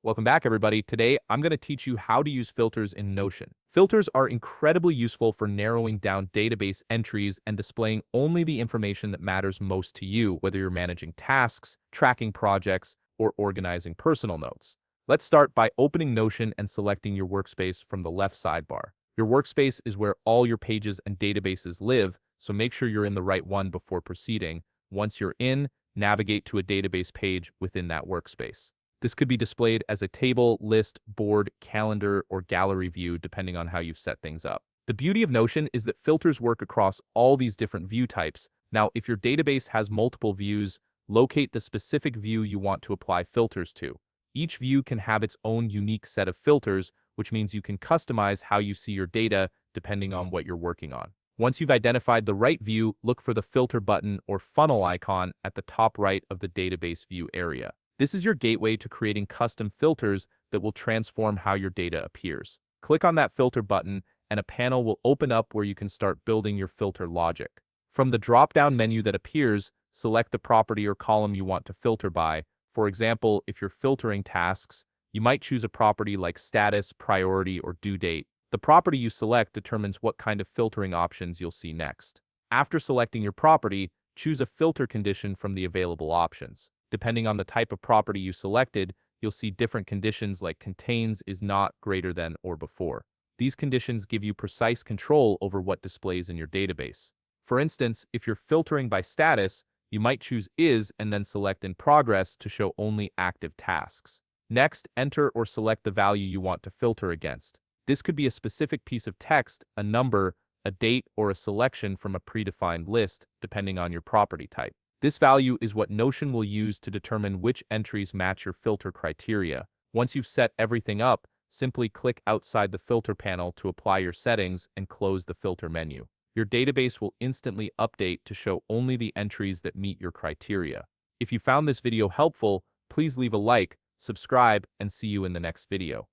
Welcome back, everybody. Today, I'm going to teach you how to use filters in Notion. Filters are incredibly useful for narrowing down database entries and displaying only the information that matters most to you, whether you're managing tasks, tracking projects, or organizing personal notes. Let's start by opening Notion and selecting your workspace from the left sidebar. Your workspace is where all your pages and databases live, so make sure you're in the right one before proceeding. Once you're in, navigate to a database page within that workspace. This could be displayed as a table, list, board, calendar, or gallery view, depending on how you've set things up. The beauty of Notion is that filters work across all these different view types. Now, if your database has multiple views, locate the specific view you want to apply filters to. Each view can have its own unique set of filters, which means you can customize how you see your data depending on what you're working on. Once you've identified the right view, look for the filter button or funnel icon at the top right of the database view area. This is your gateway to creating custom filters that will transform how your data appears. Click on that filter button and a panel will open up where you can start building your filter logic. From the drop-down menu that appears, select the property or column you want to filter by. For example, if you're filtering tasks, you might choose a property like status, priority, or due date. The property you select determines what kind of filtering options you'll see next. After selecting your property, choose a filter condition from the available options. Depending on the type of property you selected, you'll see different conditions like contains, is not, greater than, or before. These conditions give you precise control over what displays in your database. For instance, if you're filtering by status, you might choose is and then select in progress to show only active tasks. Next, enter or select the value you want to filter against. This could be a specific piece of text, a number, a date, or a selection from a predefined list, depending on your property type. This value is what Notion will use to determine which entries match your filter criteria. Once you've set everything up, simply click outside the filter panel to apply your settings and close the filter menu. Your database will instantly update to show only the entries that meet your criteria. If you found this video helpful, please leave a like, subscribe, and see you in the next video.